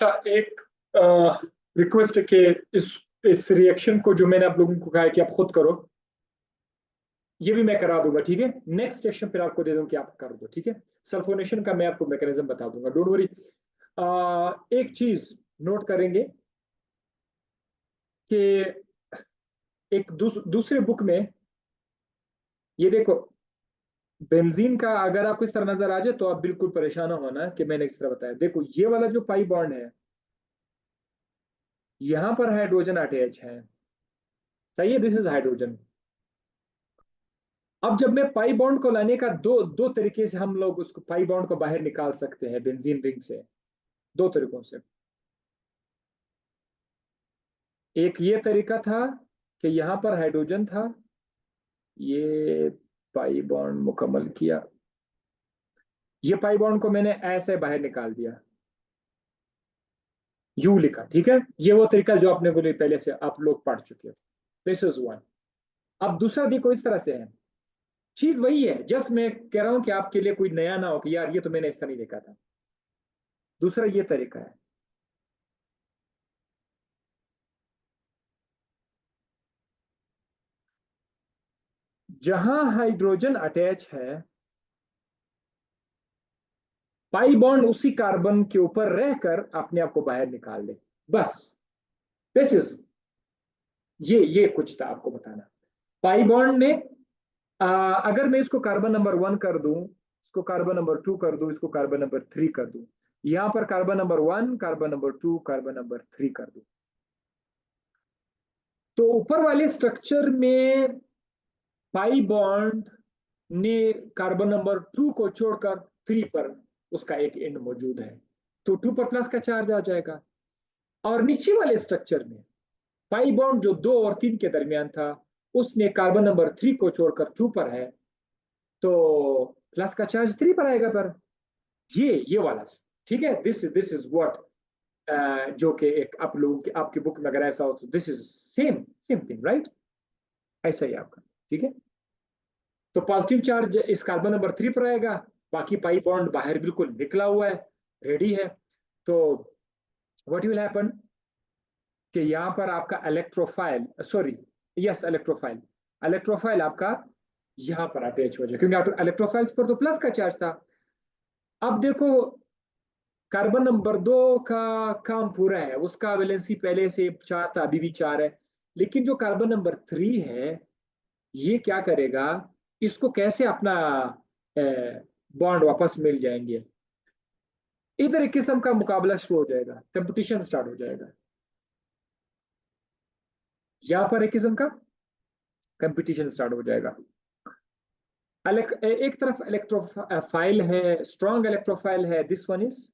अच्छा, एक रिक्वेस्ट है कि इस रिएक्शन को जो मैंने आप लोगों को कहा है कि आप खुद करो, ये भी मैं करा दूंगा, ठीक है। नेक्स्ट स्टेशन फिर आपको दे दूं कि आप कर दो, ठीक है। सल्फोनेशन का मैं आपको मैकेनिज्म बता दूंगा, डोंट वरी। एक चीज नोट करेंगे कि एक दूसरे बुक में, ये देखो, बेंजीन का अगर आपको इस तरह नजर आ जाए तो आप बिल्कुल परेशान ना होना कि मैंने इस तरह बताया। देखो, ये वाला जो पाई बॉन्ड है, यहां पर हाइड्रोजन अटैच है, सही है, दिस इज हाइड्रोजन। अब जब मैं पाई बॉन्ड को लाने का दो दो तरीके से हम लोग उसको पाई बॉन्ड को बाहर निकाल सकते हैं बेंजीन रिंग से, दो तरीकों से। एक ये तरीका था कि यहां पर हाइड्रोजन था, ये पाई बॉन्ड मुकम्मल किया, ये पाई बॉन्ड को मैंने ऐसे बाहर निकाल दिया, यू लिखा, ठीक है। ये वो तरीका जो आपने बोले पहले से आप लोग पढ़ चुके हो। This is one. अब दूसरा देखो, इस तरह से है, चीज वही है, जस्ट मैं कह रहा हूं कि आपके लिए कोई नया ना हो कि यार ये तो मैंने ऐसा नहीं देखा था। दूसरा ये तरीका है, जहां हाइड्रोजन अटैच है, पाई बॉन्ड उसी कार्बन के ऊपर रहकर अपने आप को बाहर निकाल दे, बस। दिस इज, ये कुछ था आपको बताना। पाई बॉन्ड ने अगर मैं इसको कार्बन नंबर 1 कर दूं, इसको कार्बन नंबर 2 कर दूं, इसको कार्बन नंबर 3 कर दूं, यहां पर carbon number 1, carbon number 2, carbon number 3 कर दूं, तो ऊपर वाले स्ट्रक्चर में पाई बॉन्ड ने कार्बन नंबर 2 को छोड़कर 3 पर उसका एक एंड मौजूद है, तो 2 पर प्लस का चार्ज आ जाएगा। और नीचे वाले स्ट्रक्चर में पाई बॉन्ड जो 2 और 3 के दरमियान था, उसने कार्बन नंबर 3 को छोड़कर 2 पर है, तो प्लस का चार्ज 3 पर आएगा। पर ये वाला, ठीक है, दिस इज व्हाट, जो कि एक आप लोगों की आपकी बुक में अगर ऐसा हो तो this is same same thing, right. ऐसा ही आपका, ठीक है। तो पॉजिटिव चार्ज इस कार्बन नंबर 3 पर आएगा, बाकी पाई बॉन्ड बाहर बिल्कुल निकला हुआ है, रेडी है। तो व्हाट विल हैपन कि यहाँ पर आपका electrophile, sorry, yes, electrophile, electrophile आपका यहाँ पर अटैच हो जाए, क्योंकि इलेक्ट्रोफाइल पर तो प्लस का चार्ज था। अब देखो, कार्बन नंबर 2 का काम पूरा है, उसका वैलेंसी पहले से 4 था, अभी भी 4 है। लेकिन जो कार्बन नंबर 3 है, ये क्या करेगा, इसको कैसे अपना बॉन्ड वापस मिल जाएंगे, इधर एक किस्म का मुकाबला शुरू हो जाएगा, कंपटीशन स्टार्ट हो जाएगा, यहां पर एक किस्म का कंपटीशन स्टार्ट हो जाएगा। एक तरफ इलेक्ट्रोफाइल है, स्ट्रॉन्ग इलेक्ट्रोफाइल है, this one is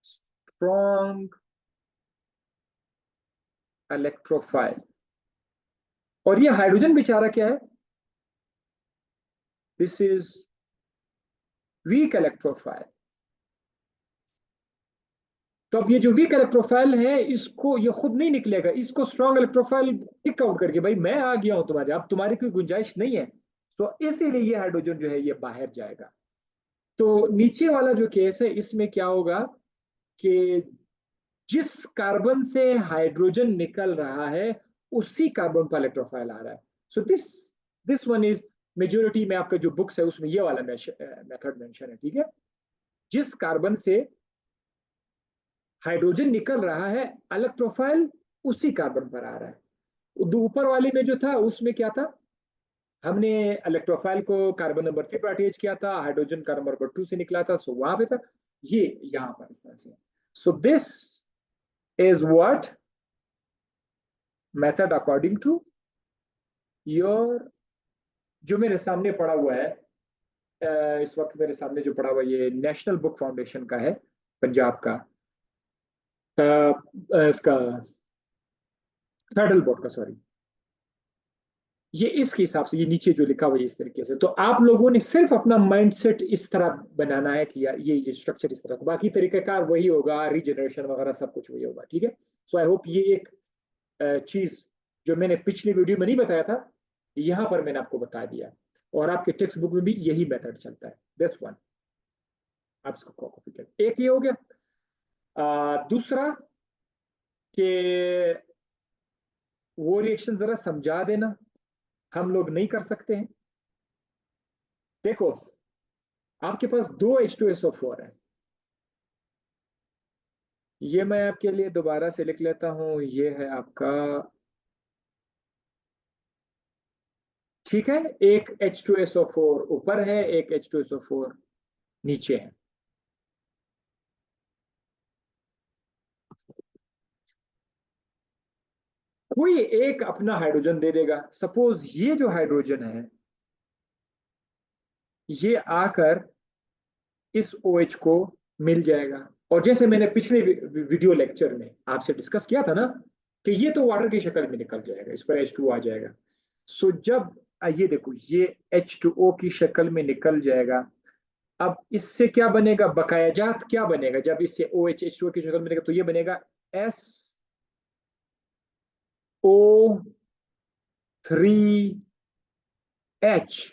strong electrophile, और ये हाइड्रोजन बेचारा क्या है, दिस इज वीक इलेक्ट्रोफाइल। तो अब ये जो वीक इलेक्ट्रोफाइल है, इसको ये खुद नहीं निकलेगा, इसको स्ट्रॉन्ग इलेक्ट्रोफाइल किक आउट करके, भाई मैं आ गया हूं तुम्हारे, अब तुम्हारी कोई गुंजाइश नहीं है, सो इसीलिए ये हाइड्रोजन जो है ये बाहर जाएगा। तो नीचे वाला जो केस है, इसमें क्या होगा कि जिस कार्बन से हाइड्रोजन निकल रहा है, उसी कार्बन पर इलेक्ट्रोफाइल आ रहा है। So this one is majority में आपका जो बुक्स है उसमें ये वाला मेथड मेंशन है, ठीक है। जिस कार्बन से हाइड्रोजन निकल रहा है, इलेक्ट्रोफाइल उसी कार्बन पर आ रहा है। ऊपर वाले में जो था उसमें क्या था, हमने इलेक्ट्रोफाइल को कार्बन नंबर 3 पर अटैच किया था, हाइड्रोजन कार्बन नंबर 2 से निकला था, सो वहां पे था। ये यहां पर इस तरह से, so this is what method according to your, जो मेरे सामने पड़ा हुआ है, इस वक्त मेरे सामने जो पड़ा हुआ है, ये नेशनल बुक फाउंडेशन का है, पंजाब का, इसका फेडरल बोर्ड का, सॉरी। ये इसके हिसाब से, ये नीचे जो लिखा हुआ है इस तरीके से, तो आप लोगों ने सिर्फ अपना माइंडसेट इस तरह बनाना है कि यार ये स्ट्रक्चर इस तरह का, बाकी तरीकेकार वही होगा, रीजनरेशन वगैरह सब कुछ वही होगा, ठीक है। सो आई होप ये एक चीज जो मैंने पिछली वीडियो में नहीं बताया था, यहां पर मैंने आपको बता दिया, और आपके टेक्स्ट बुक में भी यही मेथड चलता है, दैट्स वन। आप इसको कॉपी कर, एक ये हो गया। दूसरा कि वो रिएक्शन जरा समझा देना, हम लोग नहीं कर सकते हैं। देखो, आपके पास दो H2SO4 है। ये मैं आपके लिए दोबारा से लिख लेता हूं, ये है आपका, ठीक है। एक H2SO4 ऊपर है, एक H2SO4 नीचे है। कोई एक अपना हाइड्रोजन दे देगा। सपोज ये जो हाइड्रोजन है ये आकर इस OH को मिल जाएगा। और जैसे मैंने पिछले वीडियो लेक्चर में आपसे डिस्कस किया था ना कि ये तो वाटर की शक्ल में निकल जाएगा, इस पर H2O आ जाएगा। सो जब ये देखो, ये H2O की शक्ल में निकल जाएगा। अब इससे क्या बनेगा, बकायाजात क्या बनेगा जब इससे OH H2O की शक्ल में बनेगा? तो ये बनेगा SO3H।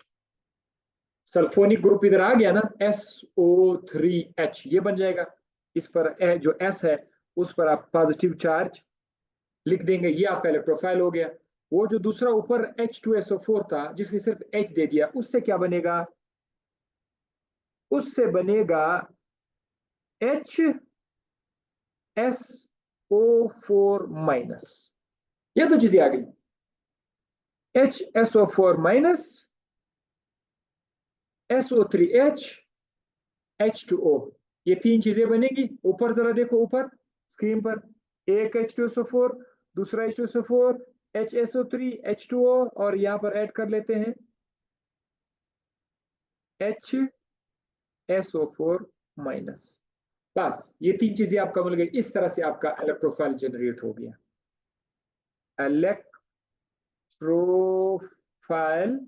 सल्फोनिक ग्रुप इधर आ गया ना, SO3H ये बन जाएगा। इस पर जो S है उस पर आप पॉजिटिव चार्ज लिख देंगे, ये आपका इलेक्ट्रोफाइल हो गया। वो जो दूसरा ऊपर H2SO4 था जिसने सिर्फ H दे दिया, उससे क्या बनेगा? उससे बनेगा HSO4 ये तो चीजें आ गई। HSO4 SO3H H2O, ये तीन चीजें बनेगी। ऊपर जरा देखो, ऊपर स्क्रीन पर, एक H2SO4, दूसरा H2SO4, HSO3 H2O, और यहां पर ऐड कर लेते हैं HSO4। बस ये तीन चीजें आपका मिल गई। इस तरह से आपका इलेक्ट्रोफाइल जनरेट हो गया। इलेक्ट्रोफाइल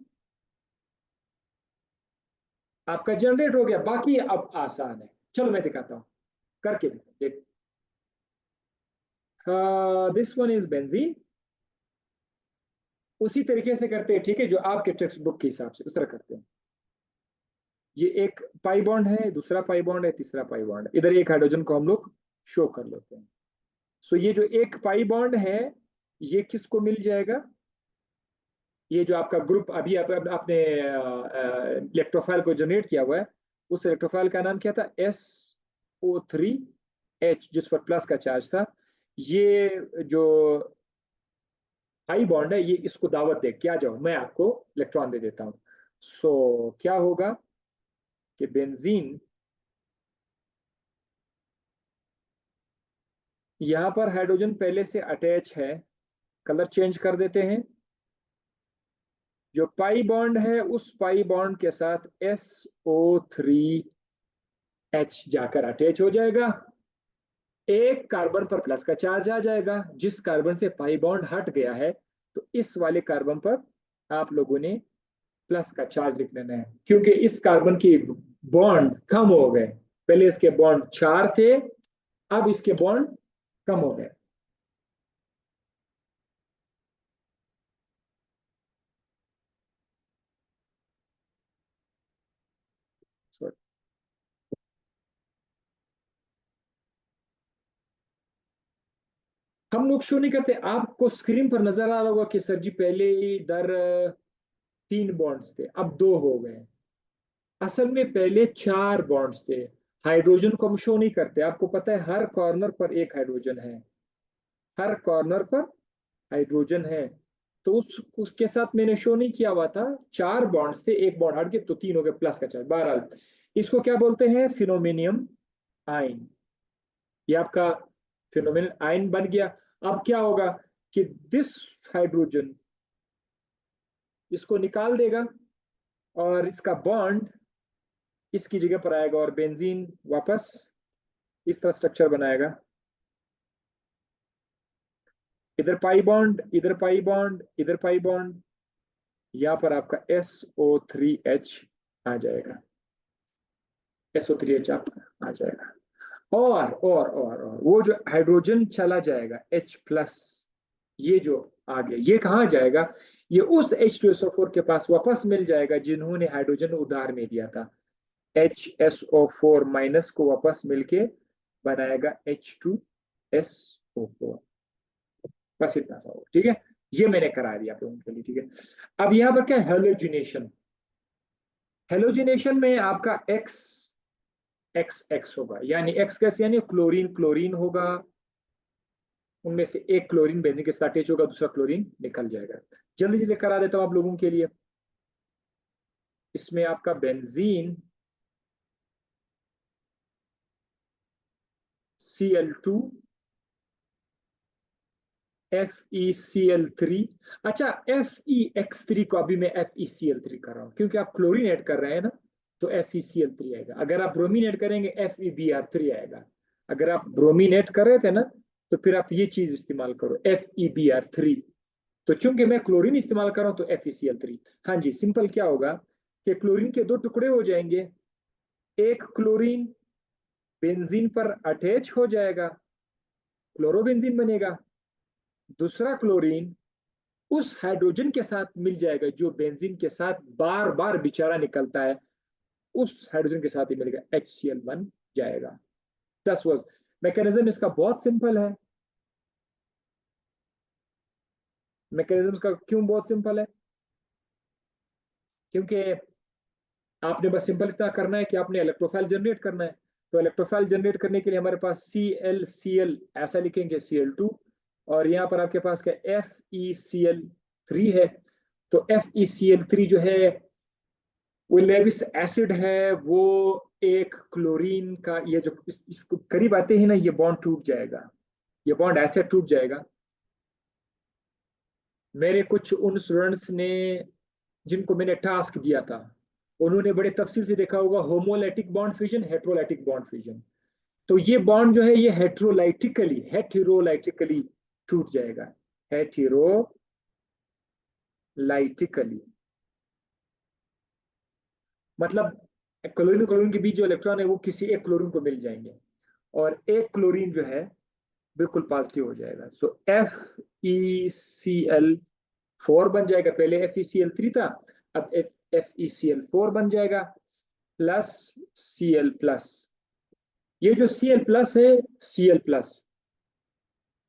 आपका जनरेट हो गया। बाकी अब आसान है, चलो मैं दिखाता हूं करके। देख, दिस वन इज बेंजीन। उसी तरीके से करते हैं, ठीक है, जो आपके टेक्स्ट बुक के हिसाब से उस तरह करते हैं। ये एक पाई बॉन्ड है, दूसरा पाई बॉन्ड है, तीसरा पाई बॉन्ड है। इधर एक हाइड्रोजन को हम लोग शो कर लेते हैं। सो ये जो एक पाई बॉन्ड है ये किसको मिल जाएगा? ये जो आपका ग्रुप अभी आपने इलेक्ट्रोफाइल को जनरेट किया हुआ है, उस इलेक्ट्रोफाइल का नाम क्या था? SO3H, जिस पर प्लस का चार्ज था। ये जो पाई बॉन्ड है ये इसको दावत दे, क्या जाओ मैं आपको इलेक्ट्रॉन दे देता हूं। सो क्या होगा कि बेंजीन, यहां पर हाइड्रोजन पहले से अटैच है। कलर चेंज कर देते हैं। जो पाई बॉन्ड है उस पाई बॉन्ड के साथ SO3H जाकर अटैच हो जाएगा। एक कार्बन पर प्लस का चार्ज आ जाएगा। जिस कार्बन से पाई बॉन्ड हट गया है तो इस वाले कार्बन पर आप लोगों ने प्लस का चार्ज लिख लेना है, क्योंकि इस कार्बन की बॉन्ड कम हो गए। पहले इसके बॉन्ड 4 थे, अब इसके बॉन्ड कम हो गए। हम लोग शो नहीं करते। आपको स्क्रीन पर नजर आ रहा होगा कि सर जी पहले इधर 3 बॉन्ड्स थे, अब 2 हो गए। असल में पहले 4 बॉन्ड्स थे। हाइड्रोजन को हम शो नहीं करते। आपको पता है हर कॉर्नर पर एक हाइड्रोजन है, हर कॉर्नर पर हाइड्रोजन है। तो उसके साथ मैंने शो नहीं किया हुआ था। 4 बॉन्ड्स थे, एक बॉन्ड हट गया तो 3 हो गए प्लस का चार्ज। बहरहाल इसको क्या बोलते हैं? फिनोमिनियम आइन। ये आपका फिनोमिनल आइन बन गया। अब क्या होगा कि दिस हाइड्रोजन इसको निकाल देगा और इसका बॉन्ड इसकी जगह पर आएगा और बेंजीन वापस इस तरह स्ट्रक्चर बनाएगा। इधर पाई बॉन्ड, इधर पाई बॉन्ड, इधर पाई बॉन्ड, यहां पर आपका SO3H आ जाएगा। SO3H आपका आ जाएगा। और वो जो हाइड्रोजन चला जाएगा H+, ये जो आ गया ये कहाँ जाएगा? ये उस H2SO4 के पास वापस मिल जाएगा जिन्होंने हाइड्रोजन उधार में दिया था। HSO4- को वापस मिलके बनाएगा H2SO4। बस इतना सा हो, ठीक है। ये मैंने करा दिया आप लोगों के लिए, ठीक है। अब यहाँ पर क्या है, हेलोजिनेशन। हेलोजिनेशन में आपका एक्स एक्स एक्स होगा, यानी एक्स कैसे, यानी क्लोरीन क्लोरीन होगा, उनमें से एक क्लोरीन बेंजीन के साथ अटैच होगा, दूसरा क्लोरीन निकल जाएगा। जल्दी जल्दी करा देता हूं आप लोगों के लिए। इसमें आपका बेंजीन Cl2 FeCl3। अच्छा, FeX3 को अभी मैं FeCl3 कर रहा हूं, क्योंकि आप क्लोरीन ऐड कर रहे हैं ना, तो FeCl3 आएगा। अगर आप ब्रोमीन ऐड करेंगे FeBr3 आएगा। अगर आप ब्रोमीन ऐड कर रहे थे ना, तो फिर आप ये चीज इस्तेमाल करो FeBr3। तो चूंकि मैं क्लोरीन इस्तेमाल कर रहा हूं तो FeCl3। हाँ जी, सिंपल क्या होगा कि क्लोरीन के दो टुकड़े हो जाएंगे, एक क्लोरीन बेंजीन पर अटैच हो जाएगा, क्लोरोबेंजीन बनेगा। दूसरा क्लोरीन उस हाइड्रोजन के साथ मिल जाएगा जो बेंजीन के साथ बार बार बेचारा निकलता है, उस हाइड्रोजन के साथ ही मिलेगा, HCl बन जाएगा। दस वाज मैकेनिज्म इसका बहुत सिंपल है। मैकेनिज्म का क्यों बहुत सिंपल है, क्योंकि आपने बस सिंपल इतना करना है कि आपने इलेक्ट्रोफाइल जनरेट करना है। तो इलेक्ट्रोफाइल जनरेट करने के लिए हमारे पास ClCl ऐसा लिखेंगे, Cl2, और यहाँ पर आपके पास क्या FeCl3 है। तो FeCl3 जो है वो लेविस एसिड है, वो एक क्लोरीन का, ये जो इसको करीब आते ही ना, ये बॉन्ड टूट जाएगा, ये बॉन्ड ऐसे टूट जाएगा। मेरे कुछ उन स्टूडेंट्स ने जिनको मैंने टास्क दिया था, उन्होंने बड़े तफसील से देखा होगा homolytic bond fusion, heterolytic bond fusion. तो ये बॉन्ड जो है ये हेटेरोलाइटिकली टूट जाएगा, हेटेरोलाइटिकली। मतलब क्लोरीन क्लोरीन के बीच जो इलेक्ट्रॉन है वो किसी एक क्लोरीन को मिल जाएंगे, और एक क्लोरीन जो है बिल्कुल पॉजिटिव हो जाएगा। सो FeCl4 बन जाएगा, पहले FeCl3 था, अब FeCl4 बन जाएगा, प्लस Cl+। ये जो Cl+ है, Cl+,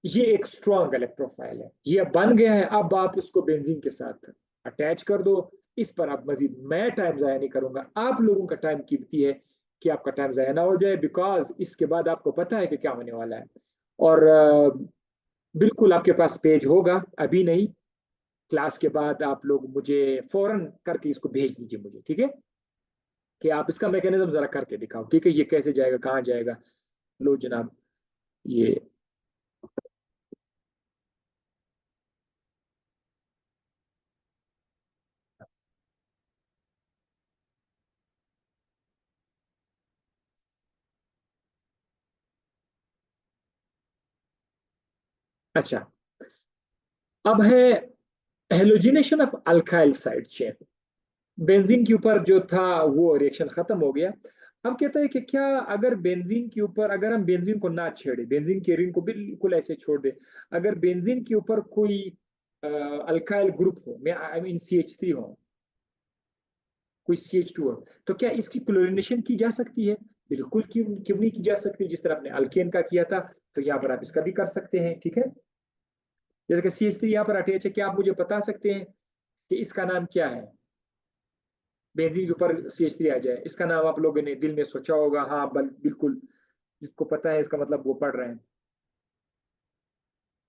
ये एक स्ट्रॉन्ग इलेक्ट्रोफाइल है, ये बन गया है। अब आप इसको बेंजीन के साथ अटैच कर दो। इस पर आप मजीद, मैं टाइम जाया नहीं करूंगा, आप लोगों का टाइम कीमती है कि आपका टाइम जाया ना हो जाए, बिकॉज इसके बाद आपको पता है कि क्या होने वाला है। और बिल्कुल आपके पास पेज होगा, अभी नहीं, क्लास के बाद आप लोग मुझे फौरन करके इसको भेज दीजिए मुझे, ठीक है, कि आप इसका मैकेनिज्म जरा करके दिखाओ, ठीक है, ये कैसे जाएगा, कहाँ जाएगा। लो जनाब, ये अच्छा, अब है halogenation of alkyl side chain. Benzene के ऊपर जो था वो रिएक्शन खत्म हो गया। हम कहते हैं कि क्या अगर बेंजीन के ऊपर, अगर हम बेंजीन को ना छेड़े, बेंजीन के रिंग को बिल्कुल ऐसे छोड़ दे, अगर बेंजीन के ऊपर कोई अल्काइल ग्रुप हो, मैं आई मीन CH3 हो, कोई CH2 हो, तो क्या इसकी क्लोरीनेशन की जा सकती है? बिल्कुल, क्यों क्यों नहीं की जा सकती। जिस तरह आपने अल्केन का किया था, तो यहाँ पर आप इसका भी कर सकते हैं, ठीक है। जैसे कि CH3 यहाँ पर अटैच है, क्या आप मुझे बता सकते हैं कि इसका नाम क्या है? बेंजीन के ऊपर CH3 आ जाए, इसका नाम आप लोगों ने दिल में सोचा होगा, हाँ बिल्कुल, जिसको पता है इसका मतलब वो पढ़ रहे हैं।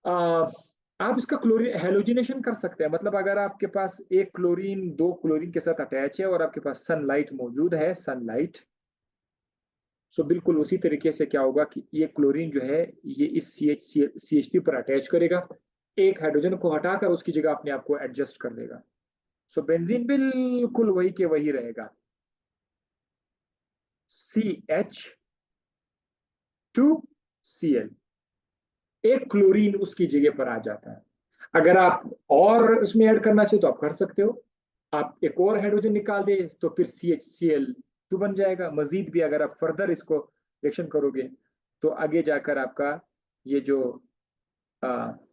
आ, आप इसका क्लोरीन हेलोजिनेशन कर सकते हैं, मतलब अगर आपके पास एक क्लोरीन दो क्लोरीन के साथ अटैच है और आपके पास सनलाइट मौजूद है, सनलाइट, सो बिल्कुल उसी तरीके से क्या होगा कि ये क्लोरीन जो है ये इस CH3 पर अटैच करेगा, एक हाइड्रोजन को हटाकर उसकी जगह अपने आप को एडजस्ट कर देगा। सो बेंजीन बिल्कुल वही के वही रहेगा, CH2Cl, एक क्लोरीन उसकी जगह पर आ जाता है। अगर आप और इसमें ऐड करना चाहिए तो आप कर सकते हो, आप एक और हाइड्रोजन निकाल दे तो फिर CHCl2 बन जाएगा। मजीद भी अगर आप फर्दर इसको रिएक्शन करोगे तो आगे जाकर आपका ये जो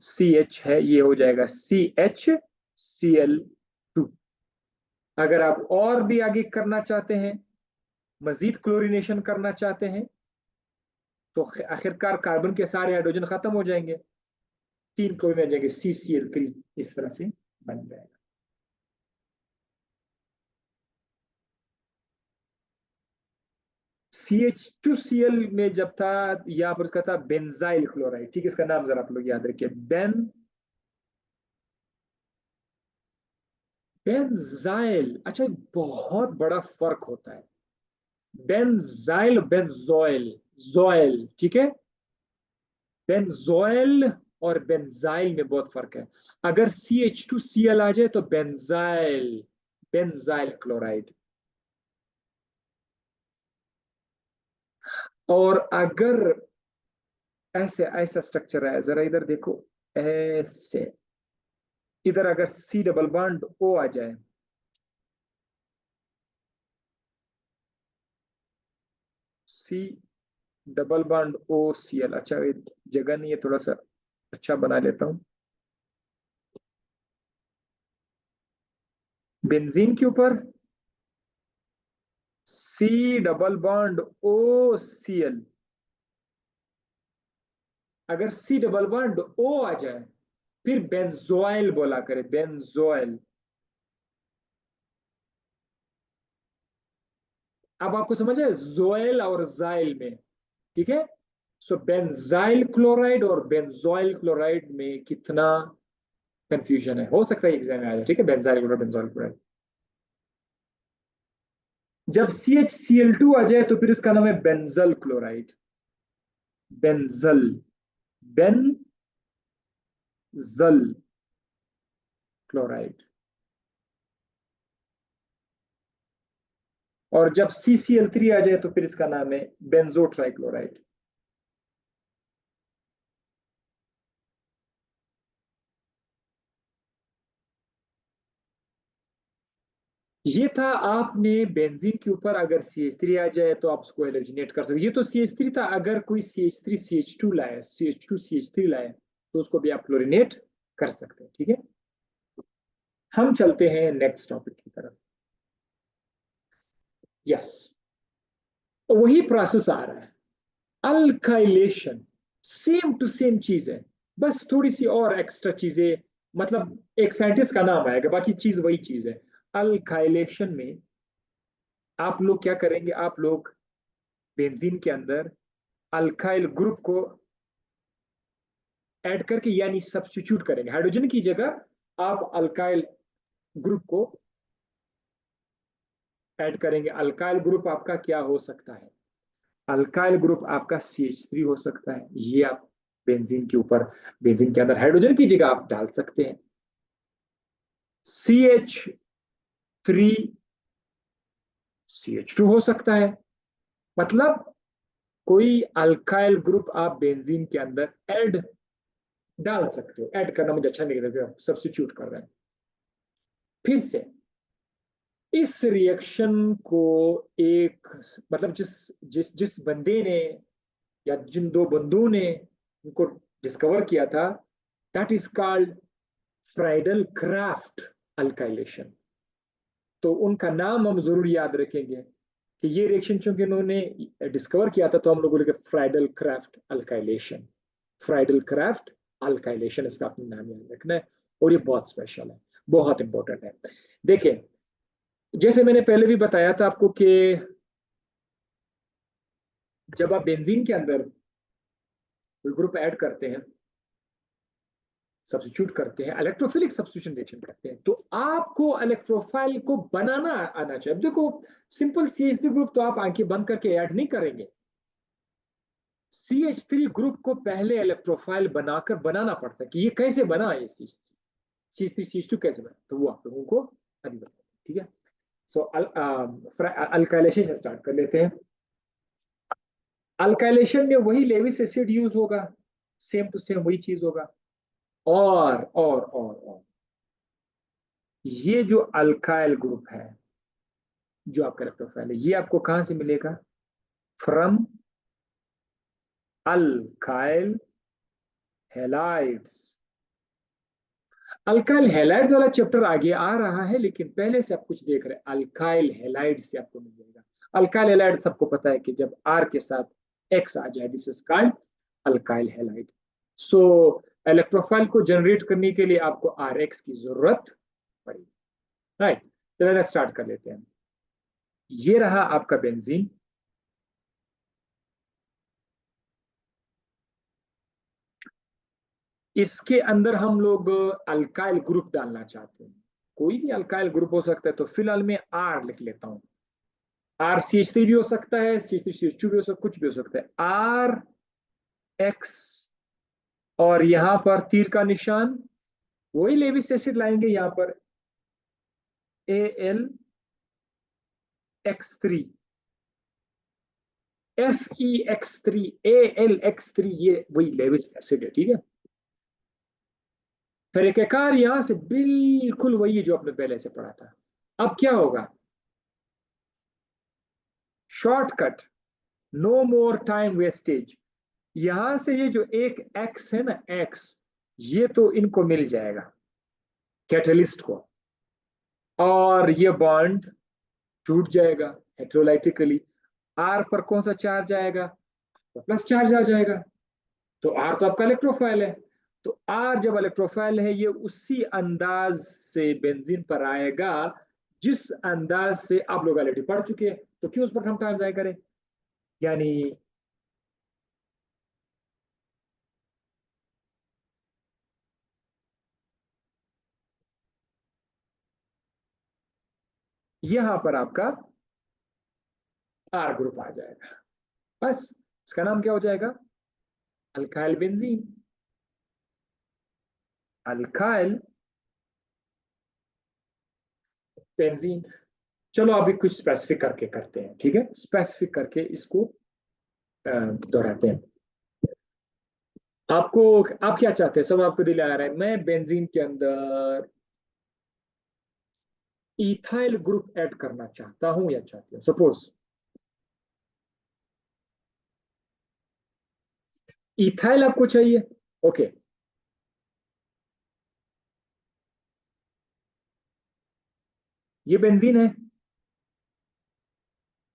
CH है ये हो जाएगा CHCl2। अगर आप और भी आगे करना चाहते हैं, मजीद क्लोरीनेशन करना चाहते हैं, तो आखिरकार कार्बन के सारे हाइड्रोजन खत्म हो जाएंगे, 3 क्लोरीन आ जाएंगे, CCl3 इस तरह से बन जाएगा। CH2Cl में जब था, यहाँ पर उसका था बेंजाइल क्लोराइड। ठीक है, इसका नाम जरा आप लोग याद रखिए, बेंजाइल। अच्छा, बहुत बड़ा फर्क होता है बेंजाइल बेंजोइल, जोइल, ठीक है। बेंजोइल और बेंजाइल में बहुत फर्क है। अगर CH2Cl आ जाए तो बेंजाइल, बेंजाइल क्लोराइड। और अगर ऐसे ऐसा स्ट्रक्चर है, जरा इधर देखो, ऐसे, इधर अगर C डबल बॉन्ड O आ जाए, C डबल बॉन्ड OCl। अच्छा, ये जगह नहीं है, थोड़ा सा अच्छा बना लेता हूं। बेंजीन के ऊपर C डबल बॉन्ड OCl। अगर C डबल बॉन्ड O आ जाए, फिर बेंजोइल बोला करे, बेंजोइल। अब आपको समझ है जोइल और जाइल में, ठीक है। सो बेंजाइल क्लोराइड और बेंजोइल क्लोराइड में कितना कंफ्यूजन है, हो सकता है एग्जाम में आ जाए, ठीक है। Benzyl chloride, benzoyl chloride. जब CHCl2 आ जाए तो फिर इसका नाम है benzyl chloride, benzyl, benzyl chloride. और जब CCl3 आ जाए तो फिर इसका नाम है बेंजो ट्राइक्लोराइड। ये था, आपने बेंजीन के ऊपर अगर CH3 आ जाए तो आप उसको एलिमिनेट कर सकते। ये तो CH3 था, अगर कोई CH3 CH2 लाए, CH2 CH3 लाए, तो उसको भी आप क्लोरिनेट कर सकते हैं, ठीक है। हम चलते हैं नेक्स्ट टॉपिक की तरफ। यस, वही प्रोसेस आ रहा है, अल्काइलेशन। सेम टू सेम चीज है, बस थोड़ी सी और एक्स्ट्रा चीजें, मतलब एक साइंटिस्ट का नाम आएगा, बाकी चीज वही चीज है। अल्काइलेशन में आप लोग क्या करेंगे, आप लोग बेंजीन के अंदर अल्काइल ग्रुप को ऐड करके, यानी सब्स्टिट्यूट करेंगे, हाइड्रोजन की जगह आप अल्काइल ग्रुप को ऐड करेंगे। अल्काइल ग्रुप आपका क्या हो सकता है, अल्काइल ग्रुप आपका CH3 हो सकता है। ये आप बेंजीन के ऊपर, बेंजीन के अंदर हाइड्रोजन की जगह आप डाल सकते हैं, CH3 CH2 हो सकता है। मतलब कोई अल्काइल ग्रुप आप बेंजीन के अंदर ऐड डाल सकते हो। ऐड करना मुझे अच्छा नहीं लगता, सब्स्टिट्यूट कर रहे हैं। फिर से इस रिएक्शन को एक, मतलब जिस जिस जिस बंदे ने, या जिन दो बंदों ने उनको डिस्कवर किया था, that is called Friedl craft alkylation. तो उनका नाम हम जरूर याद रखेंगे कि ये रिएक्शन चूंकि उन्होंने डिस्कवर किया था, तो हम लोग बोलेंगे Friedl craft alkylation. Friedl craft alkylation, इसका अपना नाम याद रखना है। और ये बहुत स्पेशल है, बहुत इंपॉर्टेंट है। देखिए, जैसे मैंने पहले भी बताया था आपको कि जब आप बेंजीन के अंदर कोई ग्रुप ऐड करते हैं, सब्स्टिट्यूट करते हैं, इलेक्ट्रोफिलिक सब्स्टिट्यूशन रिएक्शन करते हैं, तो आपको इलेक्ट्रोफाइल को बनाना आना चाहिए। देखो, सिंपल CH3 ग्रुप तो आप आंखें बंद करके ऐड नहीं करेंगे। CH3 ग्रुप को पहले इलेक्ट्रोफाइल बनाकर बनाना पड़ता है कि ये कैसे बना है, CH3 CH2 कैसे बना, तो वो आप लोगों को अभी बताते हैं, ठीक है। सो अल्काइलेशन स्टार्ट कर लेते हैं। अल्काइलेशन में वही लेविस एसिड यूज होगा, सेम टू सेम वही चीज होगा। और ये जो अल्काइल ग्रुप है, जो आपका इलेक्ट्रोफाइल है, ये आपको कहां से मिलेगा, from alkyl halides. Alkyl halide वाला चैप्टर आगे आ रहा है, लेकिन पहले से आप कुछ देख रहे हैं, अल्काइल हैलाइड से आपको मिल जाएगा। अल्काइल हैलाइड सबको पता है कि जब आर के साथ एक्स आ जाए, this is called alkyl halide. So electrophile को जनरेट करने के लिए आपको आर एक्स की जरूरत पड़ेगी, राइट। तो स्टार्ट कर लेते हैं। ये रहा आपका बेंजीन, इसके अंदर हम लोग अल्काइल ग्रुप डालना चाहते हैं, कोई भी अल्काइल ग्रुप हो सकता है। तो फिलहाल मैं आर लिख लेता हूं। आर सी एच थ्री भी हो सकता है, C H three C H two भी हो सकता है, कुछ भी हो सकता है। आर एक्स, और यहां पर तीर का निशान, वही लेविस एसिड लाएंगे यहां पर, ए L x three, F E x three, ए एल एक्स थ्री, ये वही लेविस एसिड है, ठीक है। तरीकेकार यहां से बिल्कुल वही है जो आपने पहले से पढ़ा था। अब क्या होगा, shortcut, no more time wastage. यहां से ये जो एक एक्स है ना, एक्स, ये तो इनको मिल जाएगा कैटलिस्ट को, और ये बॉन्ड टूट जाएगा हेट्रोलाइटिकली। आर पर कौन सा चार्ज आएगा, तो प्लस चार्ज आ जाएगा। तो आर तो आपका इलेक्ट्रोफाइल है, तो आर जब इलेक्ट्रोफाइल है, ये उसी अंदाज से बेंजीन पर आएगा जिस अंदाज से आप लोग ऑलरेडी पढ़ चुके हैं। तो क्यों उस पर हम टाइम जाया करें, यानी यहां पर आपका आर ग्रुप आ जाएगा, बस। इसका नाम क्या हो जाएगा, अल्काइल बेंजीन, अल्काइल बेंजीन। चलो अभी कुछ स्पेसिफिक करके करते हैं, ठीक है, स्पेसिफिक करके इसको दोहराते हैं। आपको, आप क्या चाहते हैं, सब आपको दिल आ रहा है। मैं बेंजीन के अंदर इथाइल ग्रुप ऐड करना चाहता हूं या चाहती हूं, सपोज इथाइल आपको चाहिए, ओके। ये बेंजीन है,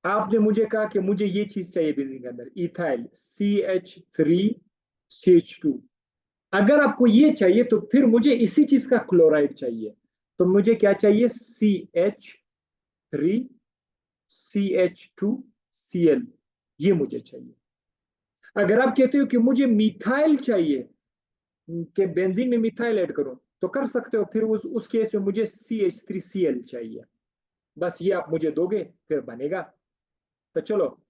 आपने मुझे कहा कि मुझे ये चीज चाहिए बेंजीन के अंदर, इथाइल CH3CH2। अगर आपको ये चाहिए तो फिर मुझे इसी चीज का क्लोराइड चाहिए। तो मुझे क्या चाहिए, CH3CH2Cl, ये मुझे चाहिए। अगर आप कहते हो कि मुझे मिथाइल चाहिए, कि बेंजीन में मिथाइल ऐड करूं, तो कर सकते हो, फिर उस केस में मुझे CH3Cl चाहिए। बस ये आप मुझे दोगे, फिर बनेगा। तो चलो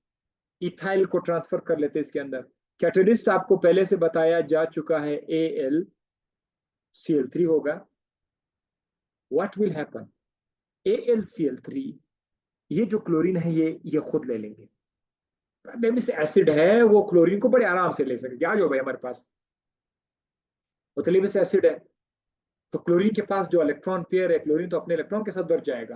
इथाइल को ट्रांसफर कर लेते हैं इसके अंदर। कैटलिस्ट आपको पहले से बताया जा चुका है, AlCl3 होगा। व्हाट विल हैपन, AlCl3, ये जो क्लोरीन है, ये खुद ले लेंगे। बेमिस एसिड है, वो क्लोरीन को बड़े आराम से ले सके। आ जाओ भाई हमारे पास, वो तो लेमिस एसिड है। तो क्लोरीन के पास जो इलेक्ट्रॉन पेयर है, क्लोरीन तो अपने इलेक्ट्रॉन के साथ उधर जाएगा,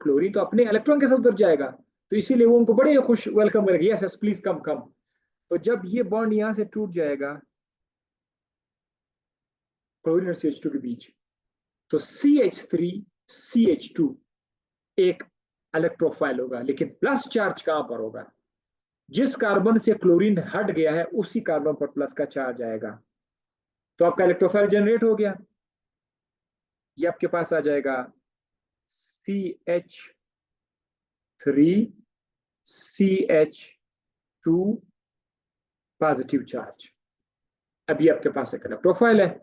क्लोरीन तो अपने इलेक्ट्रॉन के साथ उधर जाएगा। तो इसीलिए वो उनको बड़े खुश वेलकम करेगा, यस यस प्लीज कम कम। तो जब ये बॉन्ड यहां से टूट जाएगा क्लोरीन और CH2 के बीच, तो CH3CH2 एक इलेक्ट्रोफाइल होगा, लेकिन प्लस चार्ज कहां पर होगा, जिस कार्बन से क्लोरीन हट गया है उसी कार्बन पर प्लस का चार्ज आएगा। तो आपका इलेक्ट्रोफाइल जनरेट हो गया। ये आपके पास आ जाएगा CH3CH2 पॉजिटिव चार्ज। अभी आपके पास एक इलेक्ट्रोफाइल है,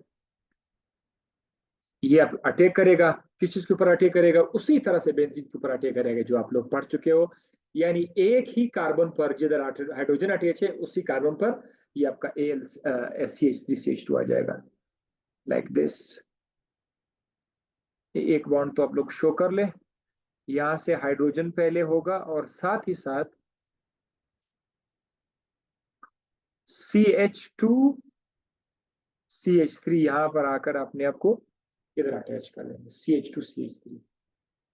ये अब अटैक करेगा, किस चीज के ऊपर अटैक करेगा, उसी तरह से बेंजीन के ऊपर अटैक करेगा जो आप लोग पढ़ चुके हो। यानी एक ही कार्बन पर जिधर हाइड्रोजन अटैच है, उसी कार्बन पर ये आपका CH3CH2 आ जाएगा, लाइक दिस। एक बॉन्ड तो आप लोग शो कर ले, यहां से हाइड्रोजन पहले होगा, और साथ ही साथ CH2CH3 यहां पर आकर अपने आप को इधर अटैच कर लेंगे, CH2CH3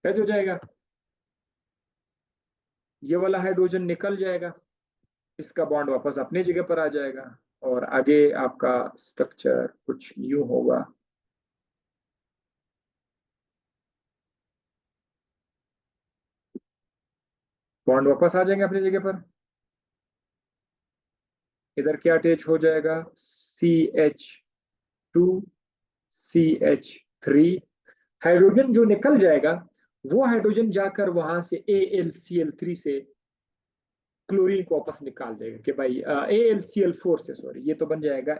अटैच हो जाएगा। ये वाला हाइड्रोजन निकल जाएगा, इसका बॉन्ड वापस अपने जगह पर आ जाएगा, और आगे आपका स्ट्रक्चर कुछ यूं होगा। बॉन्ड वापस आ जाएंगे अपनी जगह पर। इधर क्या अटैच हो जाएगा, CH2 CH3। हाइड्रोजन जो निकल जाएगा वो हाइड्रोजन जाकर वहां से AlCl3 से क्लोरीन को वापस निकाल देगा कि भाई AlCl4 से, सॉरी, ये तो बन जाएगा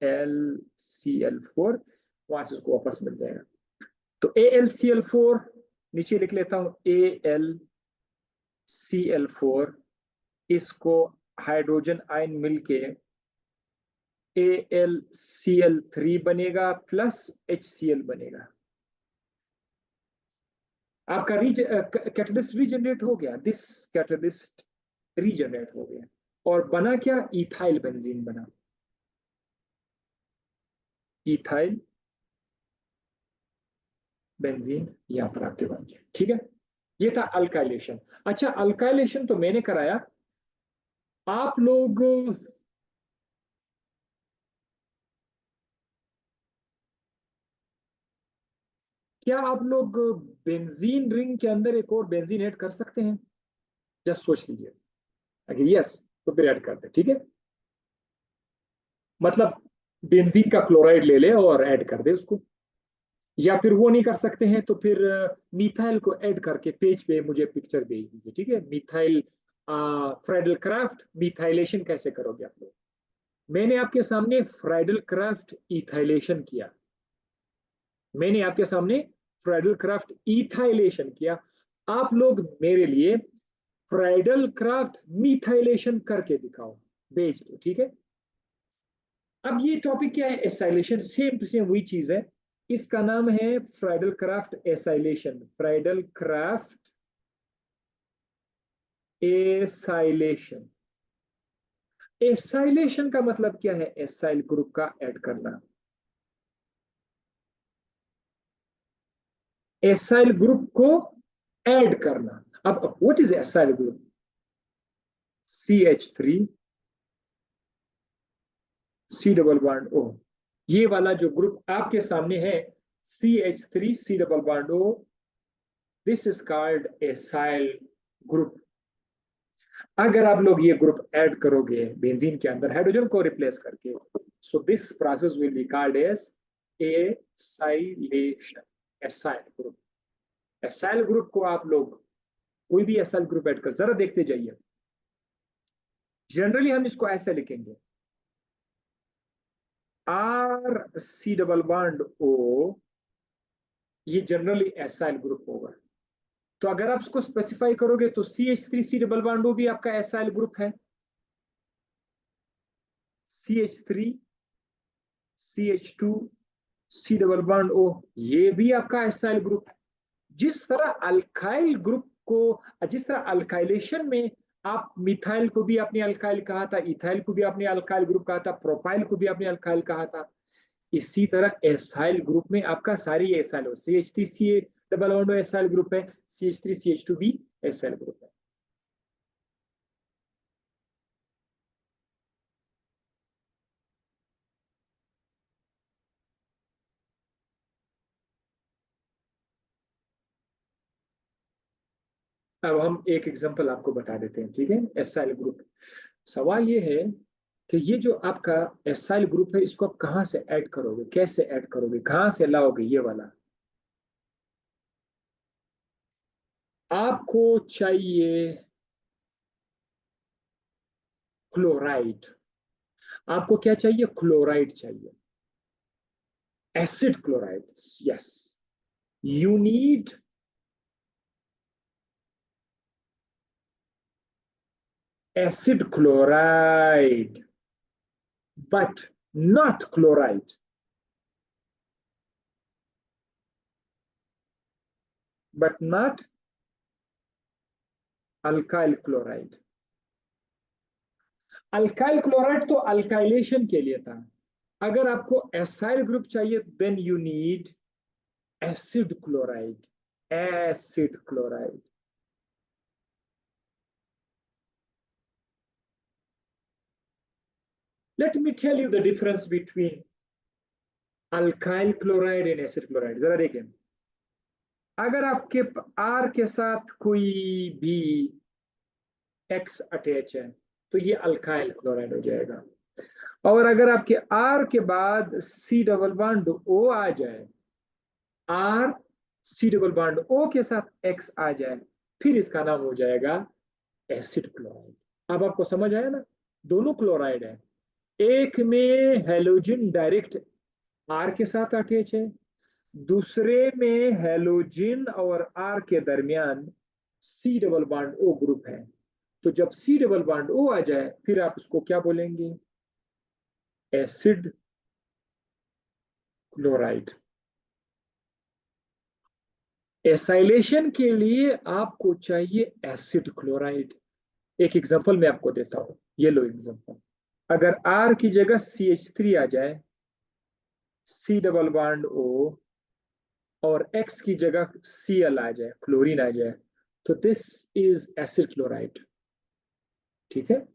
AlCl4, वहां से उसको वापस मिल जाएगा। तो AlCl4 नीचे लिख लेता हूं, AlCl4, इसको हाइड्रोजन आयन मिलके AlCl3 बनेगा प्लस HCl बनेगा। आपका कैटलिस्ट रीजनरेट हो गया, दिस कैटलिस्ट रीजनरेट हो गया, और बना क्या, इथाइल बेंजीन बना, इथाइल बेंजीन यहां पर आपके बन गया। ठीक है, ये था अल्काइलेशन। अच्छा, अल्काइलेशन तो मैंने कराया, आप लोग क्या आप लोग बेंजीन रिंग के अंदर एक और बेंजीन ऐड कर सकते हैं? जस्ट सोच लीजिए, अगर यस तो फिर ऐड कर दे, ठीक है। मतलब बेंजीन का क्लोराइड ले ले और ऐड कर दे उसको, या फिर वो नहीं कर सकते हैं तो फिर मिथाइल को ऐड करके पेज पे मुझे पिक्चर भेज दीजिए, ठीक है। मिथाइल फ्राइडल क्राफ्ट मिथाइलेशन कैसे करोगे आप लोग? मैंने आपके सामने फ्राइडल क्राफ्ट इथाइलेशन किया, मैंने आपके सामने फ्राइडल क्राफ्ट इथाइलेशन किया, आप लोग मेरे लिए फ्राइडल क्राफ्ट मिथाइलेशन करके दिखाओ, भेज दो, ठीक है। अब ये टॉपिक क्या है, एसाइलेशन, सेम टू सेम वही चीज है। इसका नाम है Friedl Crafts acylation, Friedl Crafts acylation. Acylation का मतलब क्या है, एसाइल ग्रुप का ऐड करना, एसाइल ग्रुप को ऐड करना। अब what is acyl group, CH3 C double bond O, ये वाला जो ग्रुप आपके सामने है CH3 C double bond O, this is called acyl group. अगर आप लोग ये ग्रुप ऐड करोगे बेंजीन के अंदर हाइड्रोजन को रिप्लेस करके, so this process will be called as acylation, acyl group. Acyl group को आप लोग कोई भी एसाइल ग्रुप ऐड कर, जरा देखते जाइए, जनरली हम इसको ऐसे लिखेंगे, RC डबल बॉन्ड O, ये जनरली एसाइल ग्रुप होगा। तो अगर आप इसको स्पेसिफाई करोगे तो CH3 C double bond O भी आपका एसाइल ग्रुप है, CH3 CH2 C double bond O, ये भी आपका एसाइल ग्रुप है। जिस तरह अल्काइल ग्रुप को, जिस तरह अल्काइलेशन में आप मिथाइल को भी आपने अल्काइल कहा था, इथाइल को भी आपने अल्काइल ग्रुप कहा था, प्रोपाइल को भी आपने अल्काइल कहा था, इसी तरह एसाइल ग्रुप में आपका सारी एसाइल हो, CH3 C double bond acyl group है, CH3 CH2 भी एसाइल ग्रुप है। अब हम एक एग्जांपल आपको बता देते हैं, ठीक है, एसाइल ग्रुप। सवाल ये है कि ये जो आपका एसाइल ग्रुप है, इसको आप कहाँ से ऐड करोगे, कैसे ऐड करोगे, कहाँ से लाओगे ये वाला? आपको चाहिए क्लोराइड, आपको क्या चाहिए, क्लोराइड चाहिए, acid chloride, yes, you need acid chloride, but not chloride, but not alkyl chloride. Alkyl chloride तो अल्काइलेशन के लिए था, अगर आपको एसाइल ग्रुप चाहिए then you need acid chloride, acid chloride. Let me tell you the difference between alkyl chloride and acid chloride, जरा देखें। अगर आपके R के साथ कोई भी X अटैच है तो ये अल्काइल क्लोराइड हो जाएगा। और अगर आपके R के बाद C डबल बॉन्ड O आ जाए, R C double bond O के साथ X आ जाए, फिर इसका नाम हो जाएगा एसिड क्लोराइड। अब आपको समझ आया ना, दोनों क्लोराइड है, एक में हेलोजन डायरेक्ट R के साथ अटैच है, दूसरे में हेलोजन और R के दरमियान C double bond O group है। तो जब C डबल बॉन्ड O आ जाए, फिर आप उसको क्या बोलेंगे? Acid chloride. एसाइलेशन के लिए आपको चाहिए एसिड क्लोराइड। एक एग्जांपल मैं आपको देता हूं, ये लो एग्जांपल। अगर R की जगह CH3 आ जाए, C डबल बॉन्ड O, और X की जगह Cl आ जाए, क्लोरीन आ जाए, तो दिस इज एसिड क्लोराइड। ठीक है,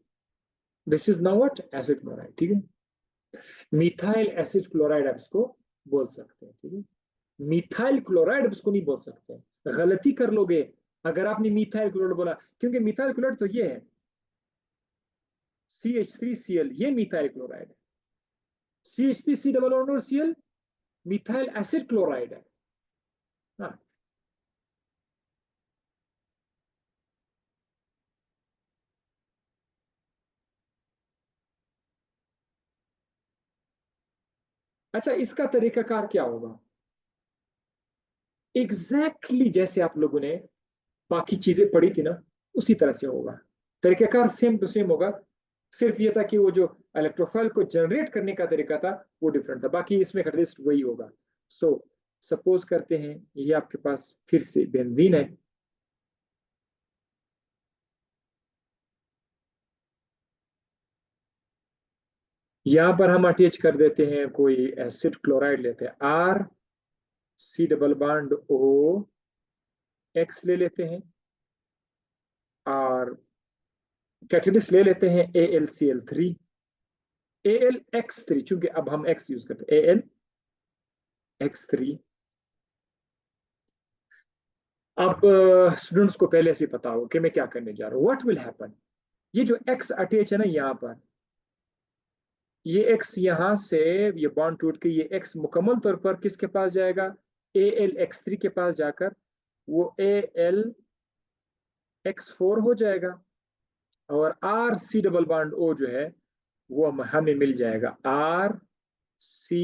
this is now what? Acid chloride. ठीक है, मिथाइल एसिड क्लोराइड आप इसको बोल सकते हैं। ठीक है, मिथाइल क्लोराइड आप इसको नहीं बोल सकते, गलती कर लोगे अगर आपने मिथाइल क्लोराइड बोला, क्योंकि मिथाइल क्लोराइड तो ये है CH3Cl, ये मिथाइल क्लोराइड है। CH3C डबल बॉन्ड और Cl मिथाइल एसिड क्लोराइड है। हाँ, अच्छा, इसका तरीकाकार क्या होगा? एग्जैक्टली exactly जैसे आप लोगों ने बाकी चीजें पढ़ी थी ना, उसी तरह से होगा। तरीकाकार सेम टू सेम होगा, सिर्फ ये था कि वो जो इलेक्ट्रोफाइल को जनरेट करने का तरीका था वो डिफरेंट था, बाकी इसमें एटलीस्ट वही होगा। सो सपोज करते हैं ये आपके पास फिर से बेंजीन है, यहां पर हम अटैच कर देते हैं कोई एसिड क्लोराइड, लेते हैं R C double bond O X ले लेते हैं, और कैटेलिस्ट ले लेते हैं AlCl3, AlX3, चूंकि अब हम X यूज करते हैं, AlX3। अब स्टूडेंट्स को पहले से पता हो कि मैं क्या करने जा रहा हूँ। व्हाट विल हैपन, ये जो X अटैच है ना यहाँ पर, ये X यहाँ से ये बॉन्ड टूट के ये X मुकम्मल तौर पर किसके पास जाएगा? AlX3 के पास जाकर वो AlX4 हो जाएगा, और RC डबल बॉन्ड O जो है वो हमें मिल जाएगा RC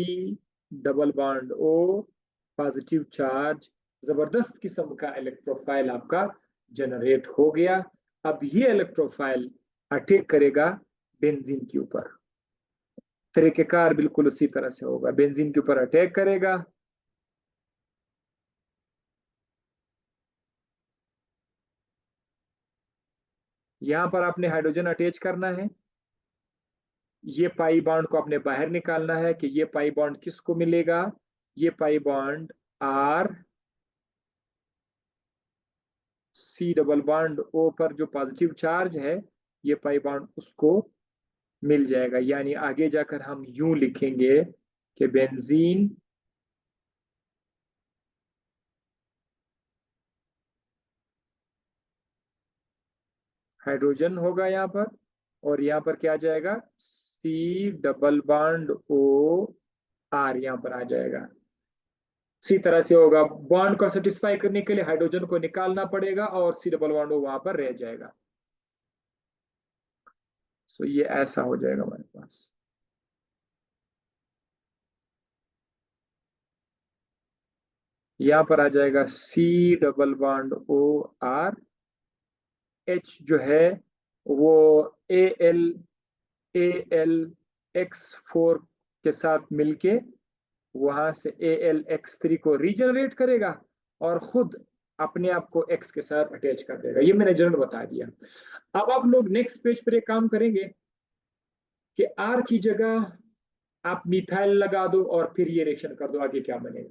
double bond O, positive charge, जबरदस्त किस्म का इलेक्ट्रोफाइल आपका जनरेट हो गया। अब ये इलेक्ट्रोफाइल अटैक करेगा बेंजीन के ऊपर, तरीकेकार बिल्कुल उसी तरह से होगा, बेंजीन के ऊपर अटैक करेगा। यहां पर आपने हाइड्रोजन अटैच करना है, ये पाई बॉन्ड को आपने बाहर निकालना है कि ये पाई बॉन्ड किसको मिलेगा? ये pi bond R C double bond O पर जो पॉजिटिव चार्ज है, ये पाई बॉन्ड उसको मिल जाएगा। यानी आगे जाकर हम यूं लिखेंगे कि बेंजीन हाइड्रोजन होगा यहाँ पर, और यहाँ पर क्या आ जाएगा? C double bond O R यहाँ पर आ जाएगा। इसी तरह से होगा, बॉन्ड को सेटिस्फाई करने के लिए हाइड्रोजन को निकालना पड़ेगा और सी डबल बॉन्ड वहां पर रह जाएगा। सो ये ऐसा हो जाएगा हमारे पास। यहाँ पर आ जाएगा C double bond O R, H जो है वो A L A L X 4 के साथ मिलके वहां से AlX3 को रीजनरेट करेगा और खुद अपने आप को X के साथ अटैच कर देगा। ये मैंने जनरल बता दिया। अब आप लोग नेक्स्ट पेज पर एक काम करेंगे कि R की जगह आप मिथाइल लगा दो और फिर ये रिएक्शन कर दो, आगे क्या बनेगा?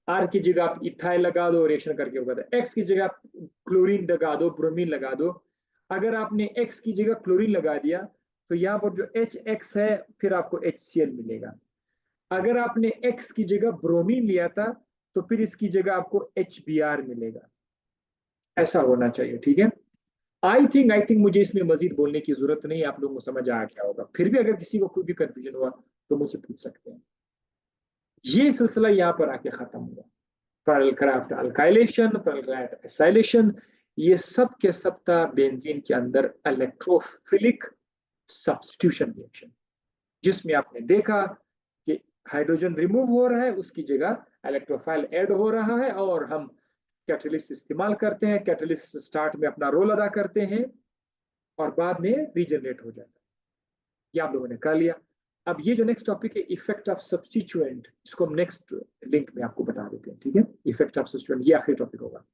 R की जगह आप इथाइल लगा दो, रिएक्शन करके होगा। X की जगह आप क्लोरीन लगा दो, ब्रोमीन लगा दो। अगर आपने X की जगह क्लोरीन लगा दिया तो यहाँ पर जो HX है फिर आपको HCl मिलेगा। अगर आपने X की जगह ब्रोमीन लिया था तो फिर इसकी जगह आपको HBr मिलेगा। ऐसा होना चाहिए, ठीक है। आई थिंक मुझे इसमें मजीद बोलने की जरूरत नहीं, आप लोगों को समझ आ गया होगा। फिर भी अगर किसी को कोई भी कंफ्यूजन हुआ तो मुझसे पूछ सकते हैं। ये सिलसिला यहाँ पर आके खत्म हुआ। फॉरेलक्राफ्ट अल्काइलेशन, फॉरेलक्राफ्ट एसाइलेशन, ये सब के सब था बेंजीन के अंदर इलेक्ट्रोफिलिक सब्स्टिट्यूशन रिएक्शन, जिसमें आपने देखा कि हाइड्रोजन रिमूव हो रहा है, उसकी जगह इलेक्ट्रोफाइल ऐड हो रहा है, और हम कैटलिस्ट इस्तेमाल करते हैं। कैटलिस्ट स्टार्ट में अपना रोल अदा करते हैं और बाद में रीजनरेट हो जाता है। ये आप लोगों ने कर लिया। अब ये जो नेक्स्ट टॉपिक है, इफेक्ट ऑफ सब्स्टिट्यूएंट, इसको हम नेक्स्ट लिंक में आपको बता देते हैं, ठीक है। इफेक्ट ऑफ सब्स्टिट्यूएंट ये आखिरी टॉपिक होगा।